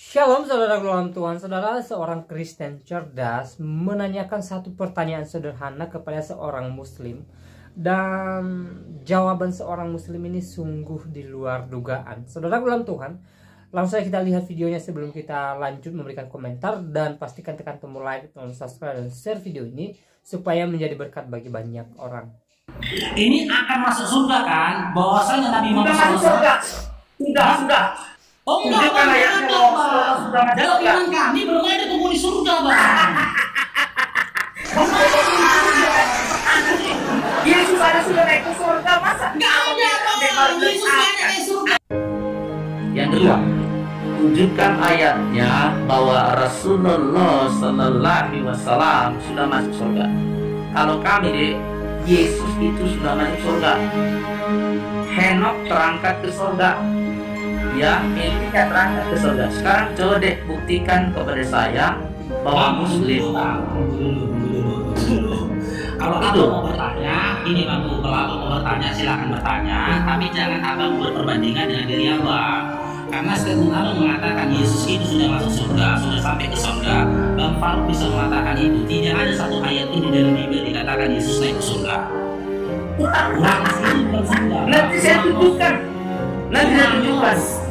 Shalom saudara dalam Tuhan. Saudara, seorang Kristen cerdas menanyakan satu pertanyaan sederhana kepada seorang muslim, dan jawaban seorang muslim ini sungguh di luar dugaan. Saudara dalam Tuhan, langsung saja kita lihat videonya sebelum kita lanjut memberikan komentar, dan pastikan tekan tombol like, tombol subscribe, dan share video ini supaya menjadi berkat bagi banyak orang. Ini akan masuk surga kan? Bahwasanya Nabi Muhammad SAW sudah. Oh enggak, dalam iman kami belum ada penghuni surga, Bang. Yesus sudah naik ke surga, masa Enggak ada, Bang. Yesus naik ke surga. Yang kedua, tunjukkan ayatnya bahwa Rasulullah Sallallahu Alaihi Wasallam sudah masuk surga. Kalau kami Yesus itu sudah masuk surga. Henok terangkat ke surga. Ya, Elia terangkat ke surga. Sekarang coba deh buktikan kepada saya bahwa Muslim. Kalau abang mau bertanya, ini Bang, kalau abang mau bertanya silakan bertanya, tapi jangan abang berperbandingan dengan diri abang. Karena statement abang mengatakan Yesus itu sudah masuk surga, sudah sampai ke surga. Bang Faruk bisa mengatakan itu. Tidak ada satu ayat ini dalam Bibel dikatakan Yesus naik ke surga. Nanti saya tunjukkan.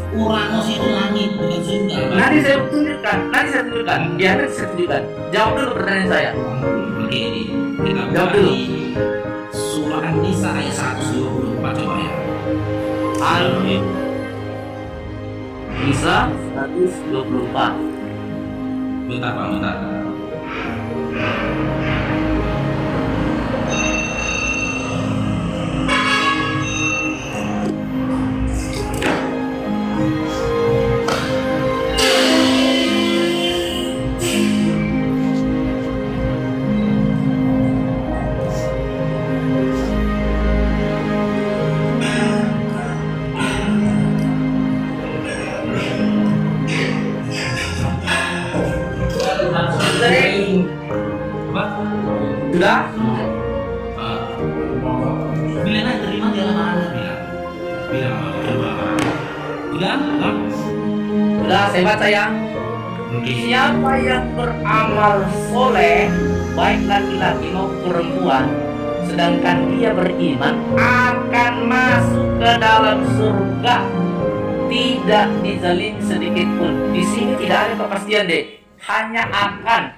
Uranus itu langit, bukan surga. Nanti saya tunjukkan. Ya, nanti saya tunjukkan. Jawab dulu pertanyaan saya. Oke, kita Jawab dulu. Surah An-Nisa ayat 124, coba ya. Amin. Bisa 124. Bentar, Bang, bentar. Sudah? Bilang aja terima dalam mana bilang coba. Bilang. Sudah, saya baca ya. Siapa yang beramal soleh, baik laki-laki maupun perempuan, sedangkan dia beriman, akan masuk ke dalam surga, tidak dizalim sedikit pun. Di sini tidak ada kepastian deh, hanya akan.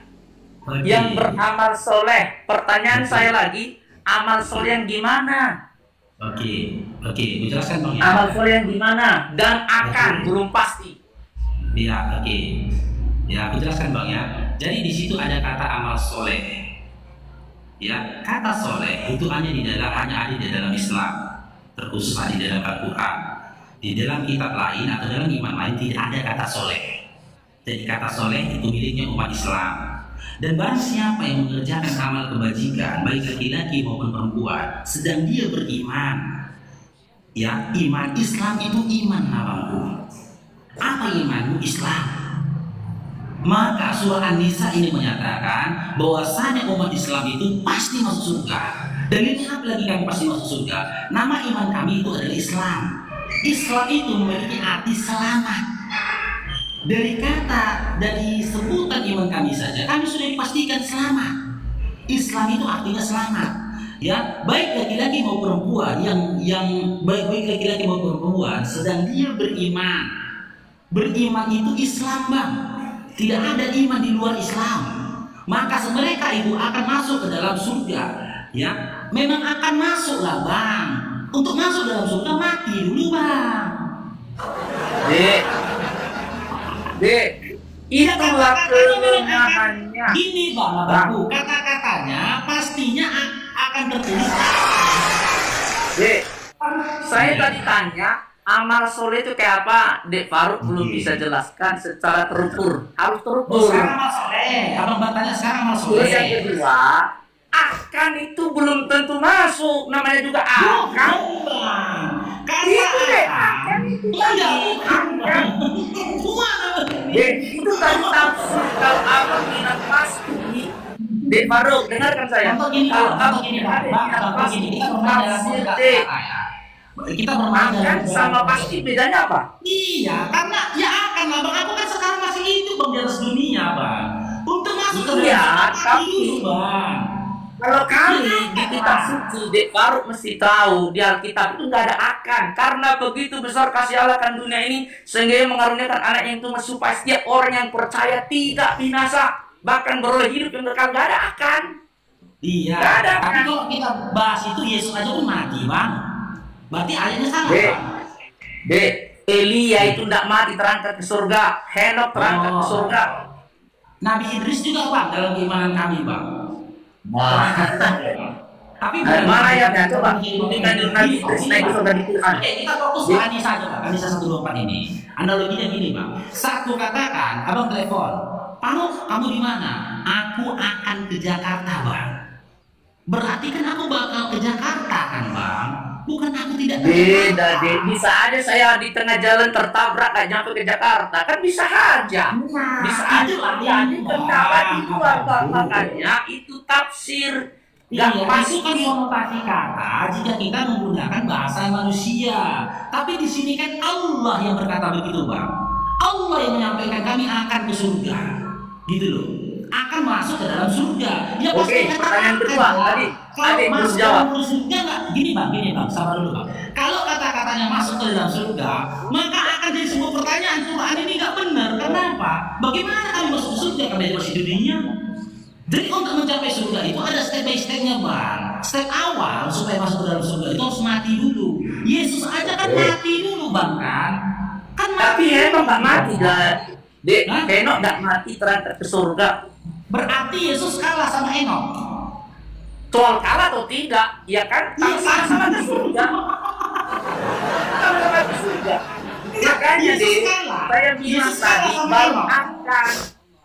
Yang beramal soleh. Pertanyaan saya lagi, amal soleh yang gimana? Oke, dijelaskan Bang ya. Amal soleh yang gimana? Dan akan, belum pasti. Ya, oke. Ya, aku jelaskan Bang ya. Jadi di situ ada kata amal soleh. Ya, kata soleh itu hanya ada di dalam Islam, terkhusus di dalam Al-Quran. Di dalam kitab lain atau dalam iman lain tidak ada kata soleh. Jadi kata soleh itu miliknya umat Islam. Dan barang siapa yang mengerjakan amal kebajikan, baik laki-laki maupun perempuan, sedang dia beriman, ya, iman Islam itu iman abangku. Apa imanmu? Islam. Maka surah An-Nisa ini menyatakan bahwasanya umat Islam itu pasti masuk surga. Dalilnya apa lagi kami pasti masuk surga? Nama iman kami itu adalah Islam. Islam itu memiliki arti selamat. Dari sebutan iman kami saja, kami sudah dipastikan selamat. Islam itu artinya selamat. Ya, baik laki-laki maupun perempuan baik laki-laki maupun perempuan sedang dia beriman. Beriman itu Islam, Bang. Tidak ada iman di luar Islam. Maka mereka itu akan masuk ke dalam surga. Ya, memang akan masuk lah, Bang. Untuk masuk dalam surga mati dulu, Bang. Dek, itulah kelemahannya. Gini Bang, Abangku, kata-katanya pastinya akan tertulis. Dek, saya tadi tanya amal soleh itu kayak apa? Dek Faruk belum bisa jelaskan secara terukur. Harus terukur. Sekarang amal soleh, abang bertanya sekarang amal soleh. Terus yang kedua, akan itu belum tentu masuk. Namanya juga akan. Itu deh, akan itu akan. Dek, itu tadi tafsir. Kalau abang tidak pasti, Dek Faruk, dengarkan saya. Kalau abang tidak pasti, tafsir Dek. Kita bermain akan sama pasti bedanya apa? Iya, karena ya akan lah Bang. Aku kan sekarang dulu bang. Kalau kami di kitab suci, Dek Faruk mesti tahu di Alkitab itu nggak ada akan. Karena begitu besar kasih Allah akan dunia ini, sehingga Ia mengaruniakan anak yang tunggal supaya setiap orang yang percaya tidak binasa, bahkan beroleh hidup yang kekal. Nggak ada akan. Iya. Nggak ada Tapi akan. kalau kita bahas itu Yesus aja pun mati bang. Berarti ayatnya salah Dek, bang. Dek, Elia itu tidak mati terangkat ke surga. Henok terangkat ke surga. Nabi Idris juga bang dalam keimanan kami bang. Tapi Mana ayatnya? Coba. Bukan Nabi Idris naik ke surga di Quran. Kita fokus ke Anisa aja bang. Anisa 124 ini. Analoginya gini bang. Satu katakan, abang telepon. Kamu di mana? Aku akan ke Jakarta bang. Berarti kan aku bakal ke Jakarta kan bang. Bukan aku tidak Beda, Dek. Bisa aja saya di tengah jalan tertabrak gak nyampe ke Jakarta. Kan bisa aja. Bisa aja terjadi kendala di luar. Makanya itu tafsir. Gak Iya, pasti. itu kan konotasi kata jika kita menggunakan bahasa manusia. Tapi di sini kan Allah yang berkata begitu bang. Allah yang menyampaikan kami akan ke surga, gitu loh. Akan masuk ke dalam surga. Ya Oke, pasti pertanyaan kata-kata kedua. Bang. Tadi Kalau belum masuk ke jawab. dalam surga nggak? Gini bang, sabar dulu bang. Kalau kata-katanya masuk ke dalam surga, maka akan jadi sebuah pertanyaan. Quran ini nggak benar. Kenapa? Bagaimana kami masuk ke surga? Kami masih di dunia. Jadi untuk mencapai surga itu ada step by stepnya bang. Step awal supaya masuk ke dalam surga itu harus mati dulu. Yesus aja kan mati dulu bang kan? Kan Tapi Henok gak mati gak? Dek, Hah? Henok gak mati terangkat ke surga. Berarti Yesus kalah sama Enok. Soal kalah atau tidak? Ya kan? Iya, Sama-sama ke surga. Sama-sama ke surga. Makanya Yesus Dek, kalah. saya bilang Yesus kalah tadi sama baru Henok. akan.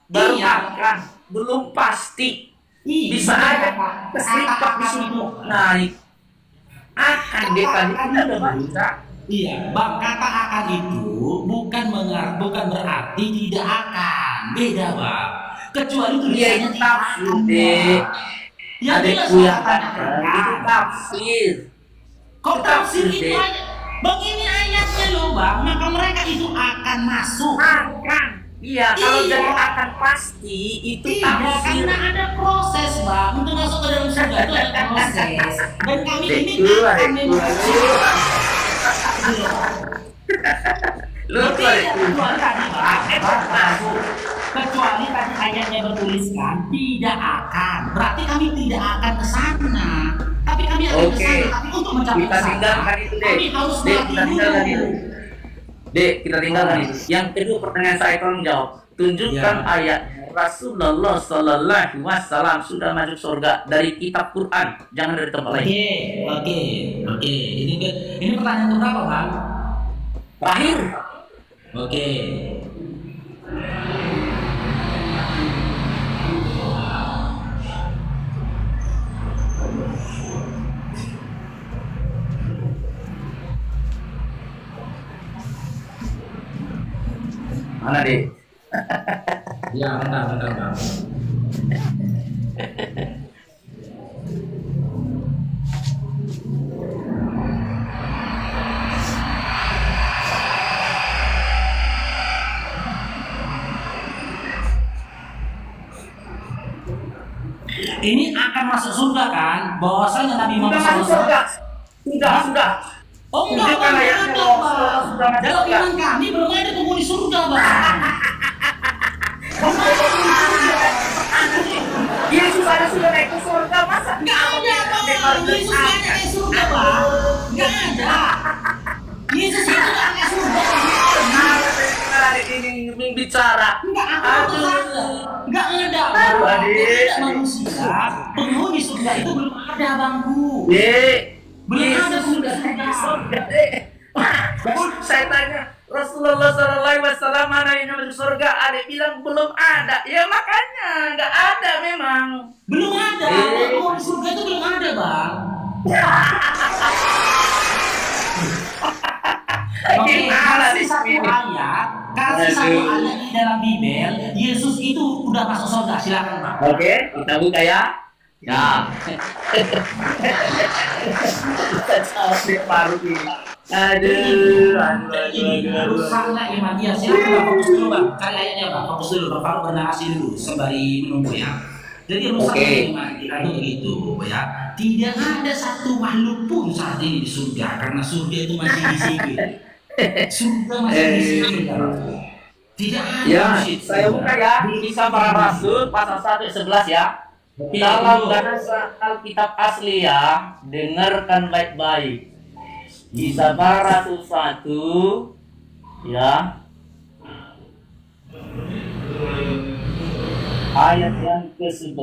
Baru Iya. akan. Belum pasti. Iya, Bisa aja keselipet di situ naik. Akan Dek tadi kita udah baca. Iya, bang kata akan itu bukan berarti tidak akan. Beda bang. Kecuali Iya tulisannya itu tafsir Dek. Yang jelas Adekku yang kata kata itu tafsir. Kok tafsir Tafsir, itu Dek. aja? Bang ini ayatnya loh bang. Maka mereka itu akan masuk. Akan. Iya, kalau Iya. jadi akan pasti itu Tidak, tafsir. karena ada proses bang. Untuk masuk ke dalam surga itu ada proses. Dan kami ini Dekku, akan adekku. Lu tuh adekku. kecuali tadi bang, kecuali tadi ayatnya bertuliskan tidak akan. Berarti kami tidak akan ke sana. Tapi kami akan ke Oke. sana. Tapi untuk mencapai Kita ke sana, tinggalkan itu, Dek. kami harus Dek, mati kita tinggalkan dulu. itu. Dek, kita tinggalkan itu. Yang kedua pertanyaan saya tolong jawab. Tunjukkan Ya. ayat Rasulullah Sallallahu Alaihi Wasallam sudah masuk surga dari kitab Quran, jangan dari tempat lain. Oke. Ini pertanyaan keberapa bang? Terakhir, Oke. mana deh? Ya, bentar bang. Ini akan masuk surga kan? Bahwasanya Nabi Sudah Muhammad masuk SAW. surga. Sudah. Oh enggak, Tunjukkan bang, ayatnya enggak, bahwa bang. sudah masuk Dalam surga. iman kami belum ada penghuni surga bang. Yesus ada sudah naik ke surga, masa? Enggak ada bang. Yesus nggak ada ke surga bang. Enggak ada. Yesus itu nggak ke surga. Ini bicara. Enggak ada. Enggak ada. Aduh, adik. Tidak manusia. Penghuni surga itu belum ada bangku. Dek, Belum ada Yesus penghuni sudah surga. surga, Dek. Saya tanya Rasulullah Sallallahu Alaihi Wasallam mana yang masuk surga? Ada bilang belum ada. Ya makanya nggak ada memang. Belum ada. Penghuni surga itu belum ada bang. Oke, Gimana kasih nih? satu ayat, kasih satu Aduh. ayat di dalam Bible, Yesus itu udah masuk surga. Silakan bang. Oke, kita buka ya. Ya. Kita capek paru ini. Aduh. Rusaknya iman dia. Silakan bang, fokus dulu bang. Cari ayatnya bang, fokus dulu. Bang Faruk bernarasi dulu sembari menunggu ya. Jadi rusak Oke. iman kita itu begitu ya. Tidak ada satu makhluk pun saat ini di surga karena surga itu masih disegel. Surga masih disegel. Tidak ada Ya, di situ. saya buka ya Kisah Para Rasul pasal 1 ayat 11 ya. Dalam bahasa Alkitab asli ya, dengarkan baik-baik. Kisah Para Rasul 1 ya. Ayat yang ke-11.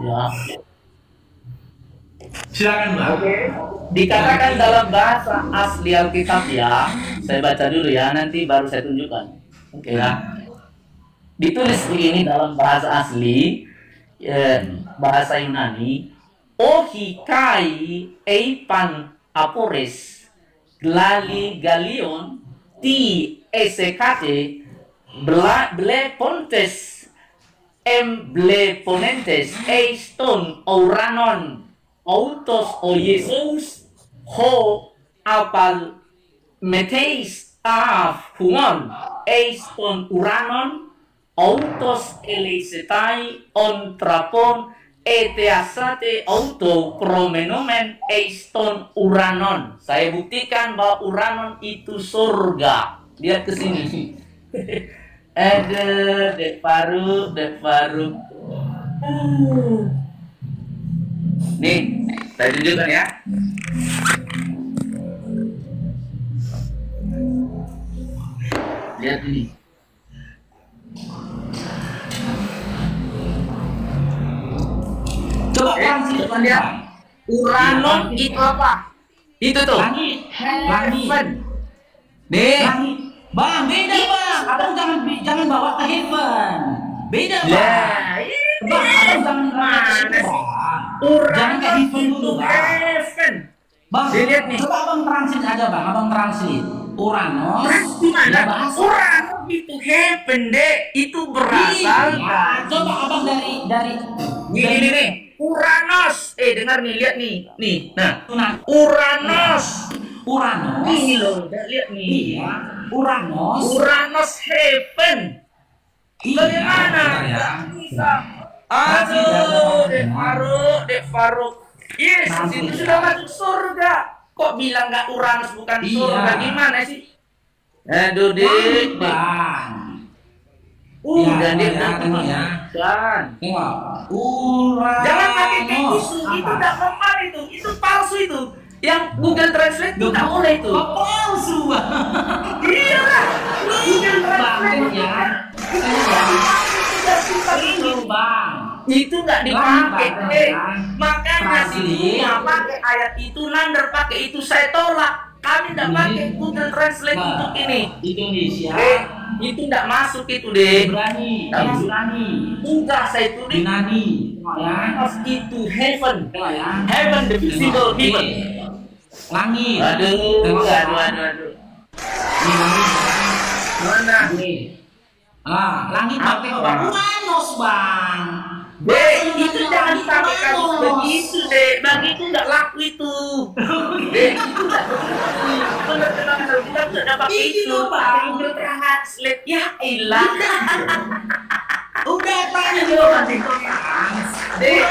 Ya. Silakan Mbak. Dikatakan dalam bahasa asli Alkitab ya. Saya baca dulu ya, nanti baru saya tunjukkan. Oke ya. Ditulis begini dalam bahasa asli, bahasa Yunani. Ohikai eipan apores glali galion ti esekate ble pontes ble ponentes eiston ouranon autos o Jesus ho apal meteis af humon eiston uranon autos eleisetai on trapon eteasate auto promenomen eiston uranon. Saya buktikan bahwa uranon itu surga. Lihat ke sini. Ada dek paru. Nih, saya tunjukkan ya. Lihat ini. Coba translate lihat. Uranon itu apa? Itu tuh. Langit. Langit. Nih. Langit. Bang, beda bang. Abang jangan bawa ke heaven. Beda bang. Lah, Bang, abang jangan mana sih? Jangan ke heaven dulu bang. Heaven. Bang, Lihat nih. coba abang translate aja bang. Abang translate. Uranos. Gimana? Ya, bahasa. Uranon itu heaven deh. Itu berasal Iya. Coba abang dari nih. Uranos. Dengar nih, lihat nih. Nih. Nah, Uranos. Uranos. Ini loh, lihat nih. Iya. Uranos. Uranos heaven. Iya, Bagaimana? ya. Bisa. Aduh, Dek Faruk. Yesus itu sudah masuk surga. Kok bilang nggak Uranus bukan Iya. surga? Gimana sih? Aduh, Dek. Bang. Udah, Ya, Dek. ya, tengok ya. Kan. Tengok. Uranos. Jangan pakai kayak gitu. Itu nggak mempan itu. Itu palsu itu. Yang Google Translate itu nggak boleh itu. Kok palsu bang? Iya lah. Google Translate Bang, ya. Ini bang. itu nggak dipakai, Bang, deh. bang. Makanya si dunia pakai ayat itu, Nander pakai itu, saya tolak. Kami nggak pakai Google Translate Bang, untuk ini. Indonesia. Itu nggak masuk itu deh. Ibrani. Nggak masuk. Ibrani. Enggak, saya tulis Yunani. Ya. itu heaven. Tengok ya. Heaven, the visible Tengok. heaven. Langit. Aduh, Tengok ya. aduh. Ini langit. Mana? Nih. Langit bang. Tengok bang. Uranus bang. Dek, itu jangan dipakai begitu, Dek. Begitu nggak laku itu. Dek, itu nggak begitu. Benar-benar bilang nggak pakai Ini itu. loh, Bang. Pakai Google Translate. Ya elah. Udah tanya Ayo, dulu Mas. Dek,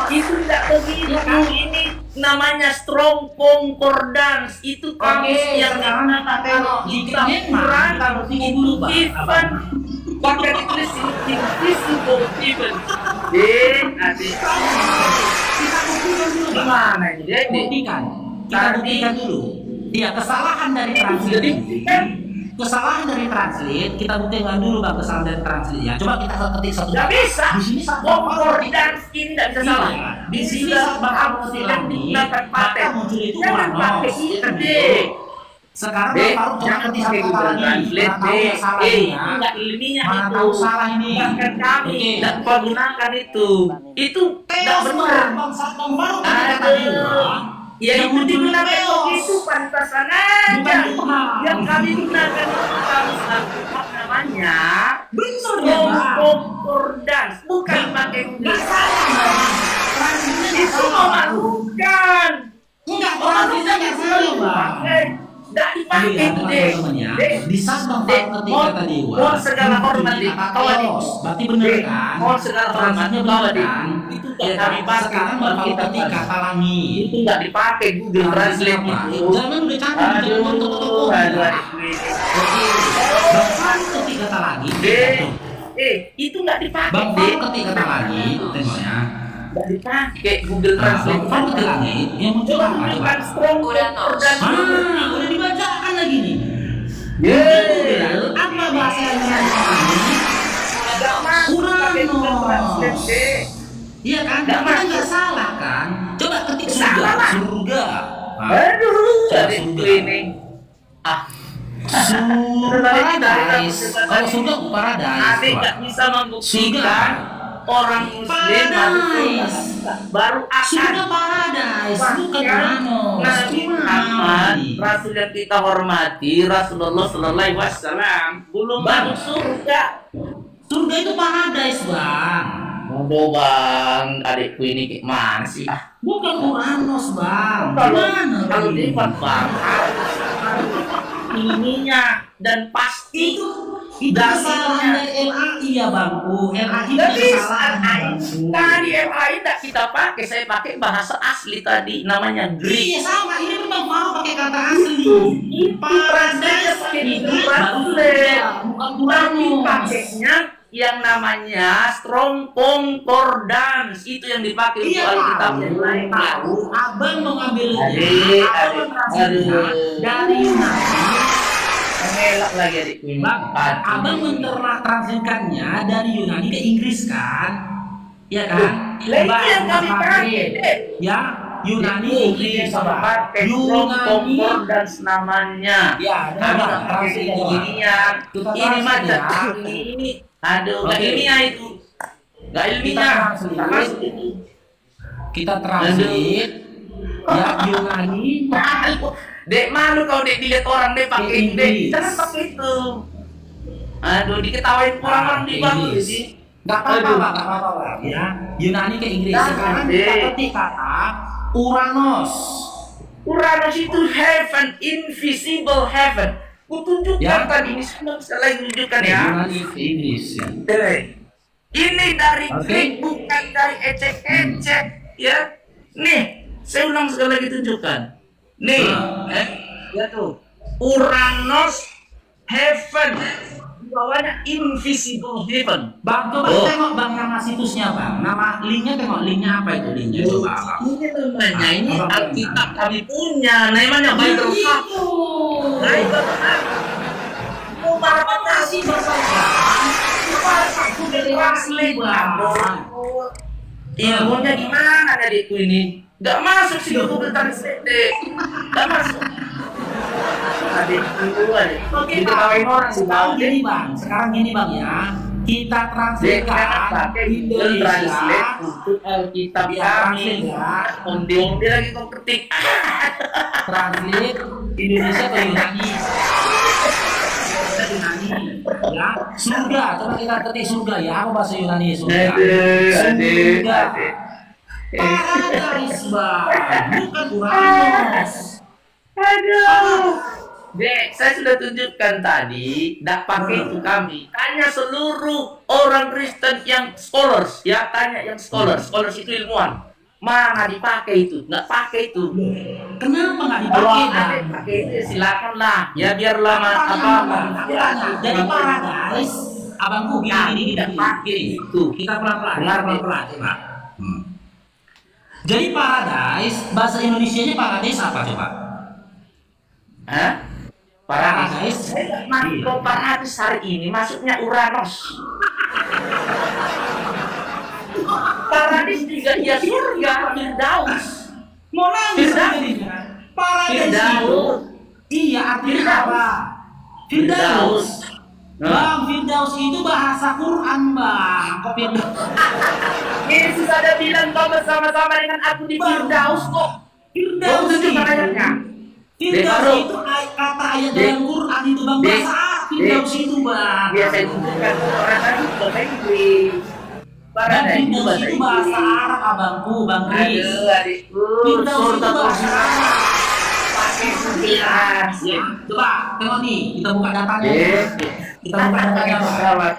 itu nggak begitu. Ini namanya strong concordance. Itu kamus yang digunakan di kita Jerman kalau tinggi dulu bang. even pakai tulis invisible even. Nanti Kita buktikan dulu bang. gimana ini, Dek? Buktikan. Kita buktikan dulu. Iya, kesalahan dari translate. Jadi kan Kesalahan dari translate kita buktikan dulu bang, kesalahan dari translate ya. Coba kita ketik satu. nggak bisa. Di sini satu. Concordance ini nggak bisa salah. Iya. Di Di sini sini saat bang bakal Agus ketik dan lagi, digunakan paten. maka muncul itu Jangan Uranos. pakai itu, Dek. Sekarang Dek, Bang Faruk coba jangan ketik pakai satu kata Google lagi. Translate, Mana tahu Dek. yang salah ini ya. Itu nggak ilmiah Mana itu. tahu salah ini. Bahkan kami Oke. tidak menggunakan itu. Itu nggak Teos benar. bang, Bang Faruk ketika tadi bang. Ya Yang itu muncul digunakan teos. begitu pantasan aja. Bukan Tuhan. Yang kami gunakan itu kami lakukan namanya Bener ya bang. concordance, bukan pakai Nggak salah bang. Translate-nya nggak itu salah, Bang. bukan. Enggak orang kita nggak salah bang. Nggak dipakai itu deh. Di saat bang ketika tadi Mohon segala hormat deh. Kau adik. berarti bener kan? Mohon segala hormatnya kau adik. Itu Ya kami pakai. sekarang baru Kita ketika kata langit. itu nggak dipakai Google Translate itu. Jangan udah cantik, jangan Aduh, foto-foto. aduh, Bang ketika kata langit. itu nggak dipakai Bang deh. ketika kata langit, tengoknya. Nggak dipakai Google Bang Translate. ketika langit, yang muncul apa coba? Bukan strong dan Udah dibacakan lagi nih. Yeay. Apa bahasanya? nggak masuk pakai Google Translate Uranos. deh. Iya kan? Nggak Kita masuk. nggak salah kan? Coba ketik Salah surga, lah. surga. Aduh, Cari adikku surga. ini. Paradise. Kalau surga paradise. Adik Pak. nggak bisa Surga. membuktikan orang Muslim masuk surga. Baru Surga akan. paradise, bukan Bahkan Uranos. Nabi Muhammad, Rasul yang kita hormati, Rasulullah Sallallahu Alaihi Wasallam, belum masuk surga. Surga itu paradise, Bang. Aduh bang, adikku ini kayak mana sih? Bukan Uranos, Bang. Kalau lipat bang, ininya dan pasti Itu kesalahan dari LAI ya, Bangku. LAI itu Tapi kesalahan. tadi MAI tidak kita pakai, saya pakai bahasa asli tadi, namanya Greek. Iya sama, ini memang mau pakai kata asli. Itu rasanya pakai itu translate, bukan tapi Uranos. pakainya yang namanya strong concordance itu yang dipakai untuk Iya, Alkitab yang lain. tahu. Abang mengambilnya, Adik, abang mentransfernya dari Yunani. Mengelak lagi adikku ini. Bang, abang mentransferkannya dari Yunani ke Inggris kan? Ya kan? Lah, itu yang kami pakai, Dek. Ya, Yunani, Inggris, sama pakai strong Yunani. concordance namanya. Ya, Kami ada nggak pakai translate. ginian. Kita Ini translate macam ya. ini. Aduh, nggak Oke. ilmiah itu. Nggak ilmiah. translate. Nggak masuk itu. Kita translate. Ya, Yunani. Malu. Dek malu kau dek dilihat orang dek pakai itu dek. Inggris. Jangan pakai itu. Aduh, diketawain orang di bang Inggris. jadi. Nggak apa-apa, Aduh. Pak, nggak apa-apa, Pak. Ya, Yunani ke Inggris. Nah, Sekarang Dek. kita ketik kata Uranos. Uranus itu heaven, invisible heaven. Kutunjukkan Ya. tadi ini sekali lagi tunjukkan ya. Yunani ke Inggris ya. Ini dari Oke. Greek, bukan dari ecek-ecek ya. Nih, saya ulang sekali lagi tunjukkan. Nih, ya tuh. Uranus heaven. Di bawahnya invisible heaven. Bang, coba Oh. tengok Bang nama situsnya, Bang. Nama linknya, tengok linknya apa itu linknya coba, Bang. Ini namanya, ini Apa? Alkitab kami punya, namanya Bible Hub. Bible Hub. Mau berapa nasi aku dari translate Bang. Ilmunya gimana adikku ini? Gak masuk sih Google Translate deh. Gak masuk. Adikku, adikku. Jadi kawin orang sih Sekarang Bang. gini, Bang. Sekarang gini, Bang ya. Kita Dek, translate jangan pakai Google Translate Indonesia. untuk Alkitab Ya, kami. translate ya. Onde-onde lagi kau ketik. Translate Indonesia ke Yunani. Yunani, ya. Surga, coba kita ketik surga ya. Apa bahasa Yunani surga? Surga. Paradise, Bang. Bukan Uranos. Aduh. Dek, saya sudah tunjukkan tadi, tidak pakai itu kami. Tanya seluruh orang Kristen yang scholars, ya tanya yang scholars. Scholars itu ilmuwan. Mana dipakai itu? Nggak pakai itu. Kenapa nggak Kalau dipakai, ada Bang? yang pakai itu, silakan lah. Ya biarlah Aku apa. tanya, jadi paradise, abangku gini, Tidak gini. pakai itu. Kita pelan-pelan, Benar, kita pelan-pelan, coba. Jadi paradise, bahasa Indonesianya paradise apa coba? Hah? Paradis. Paradise. Saya nggak masuk paradis hari ini, masuknya Uranus. Paradis juga ya surga, Firdaus. Mau nangis Firdaus. jadinya. Paradise itu, Firdaus. iya artinya Firdaus. apa? Firdaus. Nah. Bang, Firdaus itu bahasa Quran, Bang. Kopi Yesus ada bilang kau bersama-sama dengan aku di Firdaus kok. Firdaus Kau tunjukkan itu. ayatnya. Firdaus Dek, itu kata ayat Dek. dalam Quran itu, Bang. Dek. Bahasa Firdaus itu, Bang. Biar saya tunjukkan orang tadi bahasa Inggris. Dan Paradis itu Firdaus bahasa itu bahasa Inggris. Arab, abangku, Bang Chris. Aduh adikku, Firdaus itu surga bahasa Tuhan. Arab. Jelas. Ya, coba tengok nih, kita buka datanya. Kita buka datanya, Pak.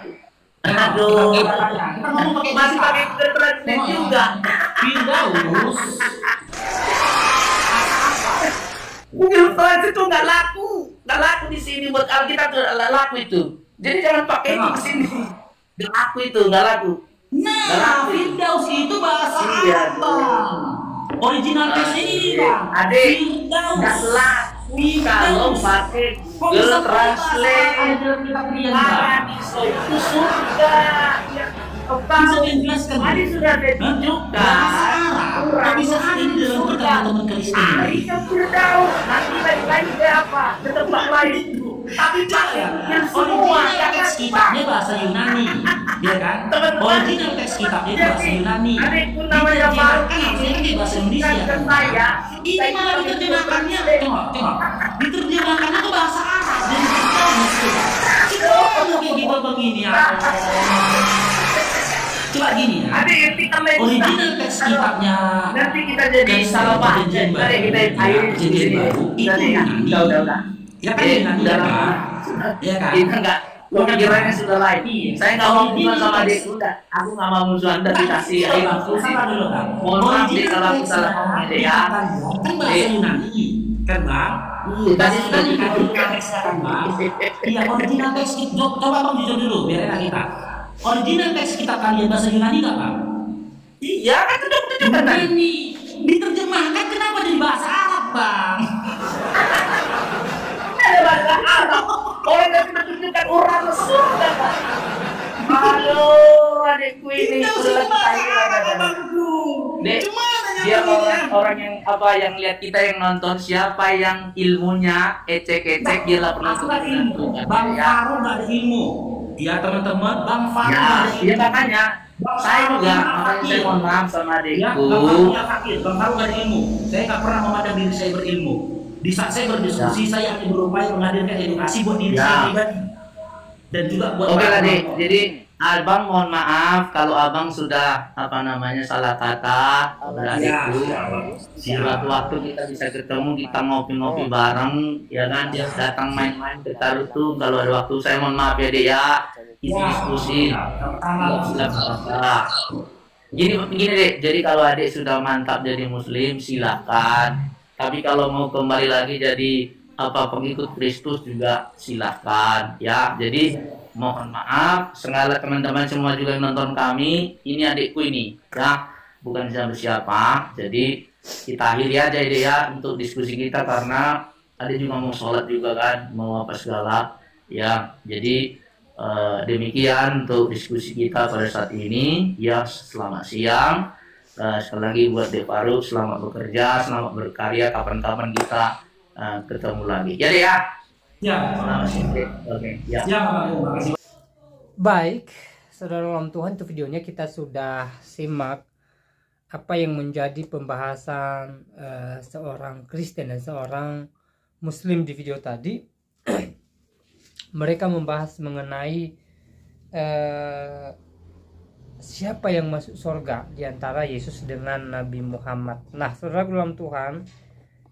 Aduh, Kita ngomong pakai masih bahasa. pakai Google Translate juga. Firdaus. Google Translate itu nggak laku di sini buat Alkitab tuh nggak laku itu. Jadi jangan pakai itu di sini. Nggak laku itu, nggak laku. Nah, Firdaus itu bahasa Iya, Arab, Bang. Original teksnya ini, Bang. Adik, Firdaus. nggak laku kalau pakai Google Translate. Paradiso itu surga. Bisa dijelaskan. Tadi sudah ditunjukkan. Tidak bisa ada di dalam kita teman Kristen. Akhirnya Firdaus. Nanti lagi ke apa? Ke tempat lain. Tapi pakai yang semua. Original teks kitabnya bahasa Yunani, ya kan? Original teks kitabnya bahasa Yunani. Adikku namanya Marki. Harusnya di bahasa Indonesia. Ke saya. Ini malah diterjemahkannya, tengok. Diterjemahkannya ke bahasa Arab dan Firdaus. Coba kayak gitu begini ya. Coba gini ya. Adik ngerti kan lagi. Original teks kitabnya. Nanti kita jadi salah paham. Perjanjian baru. Tadi kita Perjanjian baru itu Yunani. Udah. Ya kan Yunani Udah. kan? Ya kan? Kita enggak. Pemikirannya sudah lain. Saya nggak mau musuhan sama adik. Udah. Aku nggak mau musuhan. Udah dikasih. Sabar dulu kan. Mohon maaf nih kalau aku salah ngomong adik ya. Kan bahasa Yunani, kan Bang? Iya, tadi sudah dikatakan teksnya kan Bang? Iya, original teks kita. Coba Bang jujur dulu, biar enak kita. Original teks kita kalian bahasa Yunani nggak Bang? Iya, kan tunjukkan tadi. Ini diterjemahkan kenapa jadi bahasa Arab Bang? Ada bahasa Arab. Orang nggak tunjukkan orang surga. Aduh, adikku ini selesai. Dek, dia orang yang yang lihat kita yang nonton, siapa yang ilmunya ecek-ecek dia lah pernah Aku nggak ilmu. Bang Faru nggak ada ilmu. Ya teman-teman, Bang Faru nggak ada ilmu. Ya makanya saya juga makanya saya mohon maaf sama Ya, adikku. Bang Faru punya fakir, Bang Faru nggak ada ilmu. Saya nggak pernah memandang diri saya berilmu. Di saat saya berdiskusi, saya hanya berupaya menghadirkan edukasi buat diri saya pribadi dan juga buat Oke lah para Dek, penonton. jadi Abang mohon maaf kalau Abang sudah salah kata pada adikku. Suatu waktu kita bisa ketemu, kita ngopi-ngopi bareng, ya kan? Dia datang main-main ke Tarutung. Kalau ada waktu saya mohon maaf ya Dek ya. Isi diskusi. Gini Dek, jadi kalau adik sudah mantap jadi Muslim silahkan. Tapi kalau mau kembali lagi jadi pengikut Kristus juga silahkan ya. Jadi mohon maaf segala teman-teman semua juga yang nonton kami, ini adikku ini ya, bukan siapa. Jadi kita akhiri aja ide ya untuk diskusi kita karena adik juga mau sholat juga kan, mau apa segala ya. Jadi demikian untuk diskusi kita pada saat ini ya. Selamat siang. Sekali lagi buat Dek Faruk, selamat bekerja, selamat berkarya. Kapan-kapan kita ketemu lagi ya Dek ya. Ya, Selamat siang Dek. Oke ya. ya, makasih. Baik, saudara dalam Tuhan, itu videonya kita sudah simak apa yang menjadi pembahasan seorang Kristen dan seorang Muslim di video tadi. Mereka membahas mengenai siapa yang masuk surga di antara Yesus dengan Nabi Muhammad. Nah, saudara dalam Tuhan,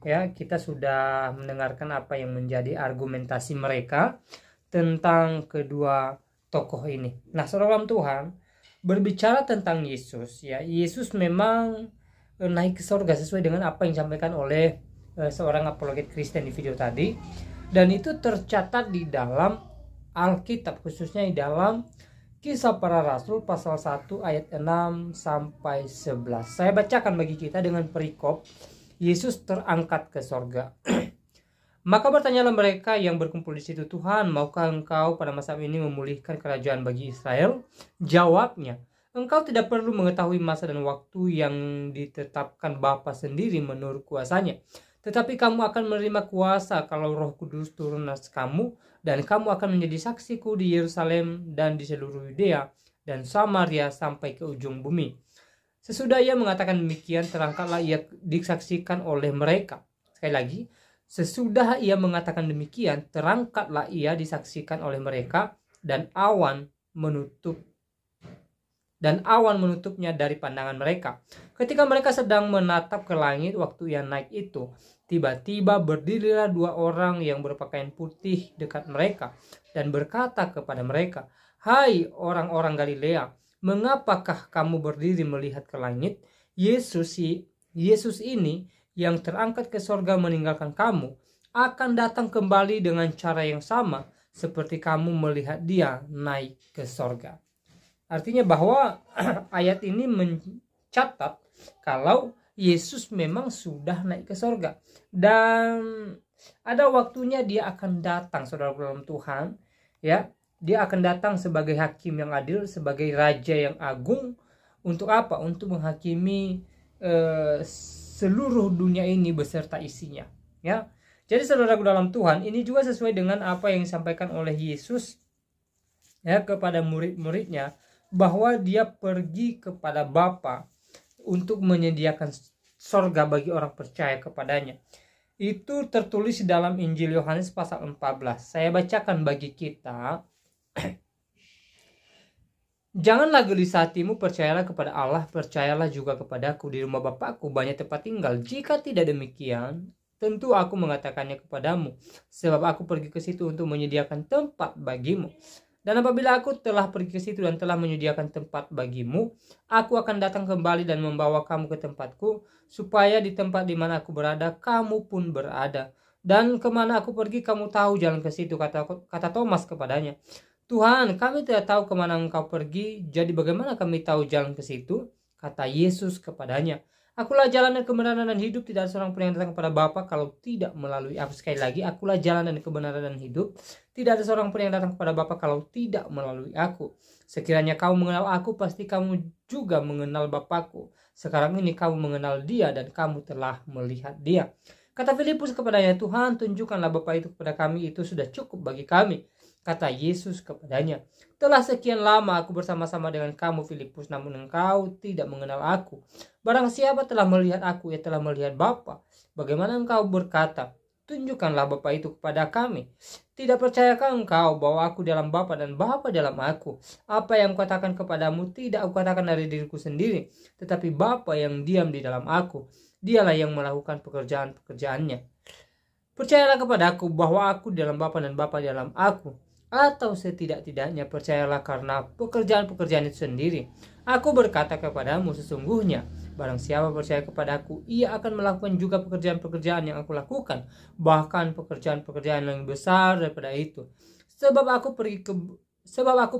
ya, kita sudah mendengarkan apa yang menjadi argumentasi mereka tentang kedua tokoh ini. Nah, saudara dalam Tuhan, berbicara tentang Yesus, ya, Yesus memang naik ke surga sesuai dengan apa yang disampaikan oleh seorang apologet Kristen di video tadi, dan itu tercatat di dalam Alkitab, khususnya di dalam Kisah Para Rasul pasal 1 ayat 6 sampai 11. Saya bacakan bagi kita dengan perikop Yesus terangkat ke sorga. Maka bertanyalah mereka yang berkumpul di situ, Tuhan, maukah engkau pada masa ini memulihkan kerajaan bagi Israel? Jawabnya, engkau tidak perlu mengetahui masa dan waktu yang ditetapkan Bapa sendiri menurut kuasanya. Tetapi kamu akan menerima kuasa kalau Roh Kudus turun atas kamu, dan kamu akan menjadi saksiku di Yerusalem dan di seluruh Yudea dan Samaria sampai ke ujung bumi. Sesudah ia mengatakan demikian, terangkatlah ia disaksikan oleh mereka. Sekali lagi, sesudah ia mengatakan demikian, terangkatlah ia disaksikan oleh mereka, dan awan menutup dan awan menutupnya dari pandangan mereka. Ketika mereka sedang menatap ke langit waktu ia naik itu, tiba-tiba berdirilah 2 orang yang berpakaian putih dekat mereka dan berkata kepada mereka, "Hai orang-orang Galilea, mengapakah kamu berdiri melihat ke langit? Yesus ini yang terangkat ke sorga meninggalkan kamu akan datang kembali dengan cara yang sama seperti kamu melihat dia naik ke sorga." Artinya bahwa ayat ini mencatat kalau Yesus memang sudah naik ke sorga dan ada waktunya dia akan datang, saudara dalam Tuhan, ya. Dia akan datang sebagai hakim yang adil, sebagai raja yang agung. Untuk apa? Untuk menghakimi seluruh dunia ini beserta isinya, ya. Jadi saudaraku dalam Tuhan, ini juga sesuai dengan apa yang disampaikan oleh Yesus, ya, kepada murid-muridnya, bahwa dia pergi kepada Bapa untuk menyediakan sorga bagi orang percaya kepadanya. Itu tertulis dalam Injil Yohanes pasal 14. Saya bacakan bagi kita. "Janganlah gelisah hatimu, percayalah kepada Allah, percayalah juga kepadaku. Di rumah Bapakku banyak tempat tinggal. Jika tidak demikian, tentu aku mengatakannya kepadamu, sebab aku pergi ke situ untuk menyediakan tempat bagimu. Dan apabila aku telah pergi ke situ dan telah menyediakan tempat bagimu, aku akan datang kembali dan membawa kamu ke tempatku, supaya di tempat di mana aku berada, kamu pun berada. Dan kemana aku pergi, kamu tahu jalan ke situ," kata Thomas kepadanya. "Tuhan, kami tidak tahu kemana engkau pergi, jadi bagaimana kami tahu jalan ke situ?" Kata Yesus kepadanya, "Akulah jalan dan kebenaran dan hidup. Tidak ada seorang pun yang datang kepada Bapa kalau tidak melalui aku." Sekali lagi, akulah jalan dan kebenaran dan hidup. Tidak ada seorang pun yang datang kepada Bapa kalau tidak melalui aku. Sekiranya kamu mengenal aku, pasti kamu juga mengenal Bapakku. Sekarang ini kamu mengenal dia dan kamu telah melihat dia. Kata Filipus kepadanya, "Tuhan, tunjukkanlah Bapa itu kepada kami, itu sudah cukup bagi kami." Kata Yesus kepadanya, "Telah sekian lama aku bersama-sama dengan kamu, Filipus, namun engkau tidak mengenal aku. Barang siapa telah melihat aku, ia telah melihat Bapa. Bagaimana engkau berkata, tunjukkanlah Bapa itu kepada kami? Tidak percayakah engkau bahwa aku dalam Bapa dan Bapa dalam aku? Apa yang kukatakan kepadamu tidak aku katakan dari diriku sendiri, tetapi Bapa yang diam di dalam aku, dialah yang melakukan pekerjaan-pekerjaannya. Percayalah kepadaku bahwa aku dalam Bapa dan Bapa dalam aku. Atau setidak-tidaknya percayalah karena pekerjaan-pekerjaan itu sendiri. Aku berkata kepadamu, sesungguhnya barang siapa percaya kepadaku, ia akan melakukan juga pekerjaan-pekerjaan yang aku lakukan, bahkan pekerjaan-pekerjaan yang besar daripada itu. Sebab aku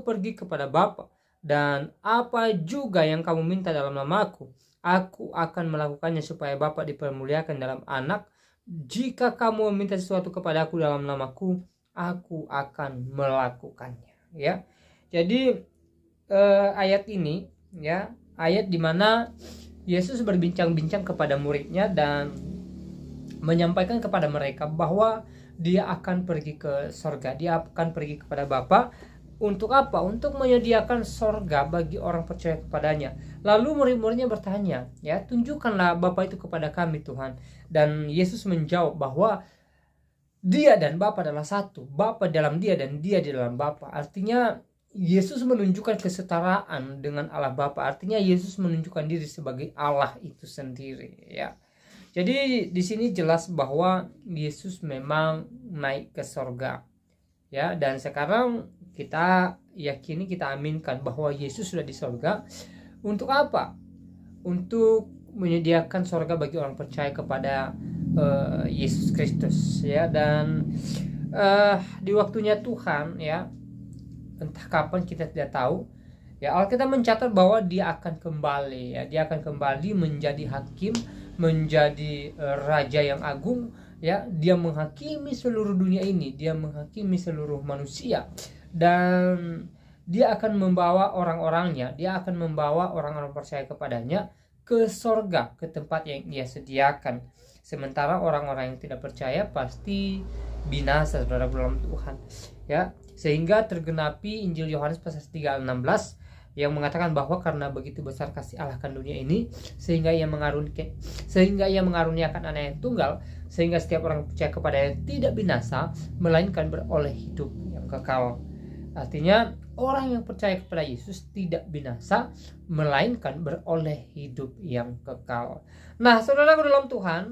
pergi kepada Bapa, dan apa juga yang kamu minta dalam namaku, aku akan melakukannya supaya Bapa dipermuliakan dalam Anak. Jika kamu meminta sesuatu kepadaku dalam namaku, aku akan melakukannya." Ya, jadi ayat ini, ya, ayat dimana Yesus berbincang-bincang kepada muridnya dan menyampaikan kepada mereka bahwa dia akan pergi ke sorga, dia akan pergi kepada Bapa. Untuk apa? Untuk menyediakan sorga bagi orang percaya kepadanya. Lalu murid-muridnya bertanya, ya, "Tunjukkanlah Bapa itu kepada kami, Tuhan." Dan Yesus menjawab bahwa dia dan Bapa adalah satu. Bapa dalam dia dan dia di dalam Bapa. Artinya Yesus menunjukkan kesetaraan dengan Allah Bapa. Artinya Yesus menunjukkan diri sebagai Allah itu sendiri, ya. Jadi di sini jelas bahwa Yesus memang naik ke sorga, ya. Dan sekarang kita yakini, kita aminkan bahwa Yesus sudah di sorga. Untuk apa? Untuk menyediakan sorga bagi orang percaya kepada Yesus Kristus, ya. Dan di waktunya Tuhan, ya, entah kapan kita tidak tahu, ya. Alkitab mencatat bahwa dia akan kembali, ya. Dia akan kembali menjadi hakim, menjadi raja yang agung, ya. Dia menghakimi seluruh dunia ini, dia menghakimi seluruh manusia, dan dia akan membawa orang-orangnya, dia akan membawa orang-orang percaya kepadanya ke sorga, ke tempat yang dia sediakan. Sementara orang-orang yang tidak percaya pasti binasa, saudara dalam Tuhan, ya. Sehingga tergenapi Injil Yohanes pasal 3:16 yang mengatakan bahwa karena begitu besar kasih Allah akan dunia ini, sehingga ia mengaruniakan anak yang tunggal, sehingga setiap orang percaya kepadanya tidak binasa, melainkan beroleh hidup yang kekal. Artinya orang yang percaya kepada Yesus tidak binasa, melainkan beroleh hidup yang kekal. Nah, saudaraku dalam Tuhan,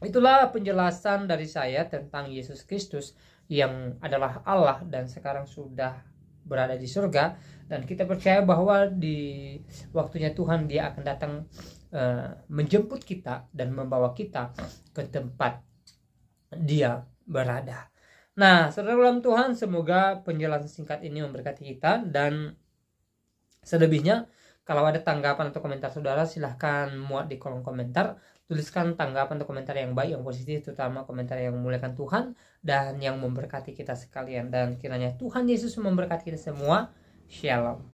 itulah penjelasan dari saya tentang Yesus Kristus yang adalah Allah dan sekarang sudah berada di surga, dan kita percaya bahwa di waktunya Tuhan Dia akan datang menjemput kita dan membawa kita ke tempat Dia berada. Nah, saudara dalam Tuhan, semoga penjelasan singkat ini memberkati kita, dan selebihnya kalau ada tanggapan atau komentar saudara, silahkan muat di kolom komentar. Tuliskan tanggapan atau komentar yang baik, yang positif, terutama komentar yang memuliakan Tuhan dan yang memberkati kita sekalian. Dan kiranya Tuhan Yesus memberkati kita semua. Shalom.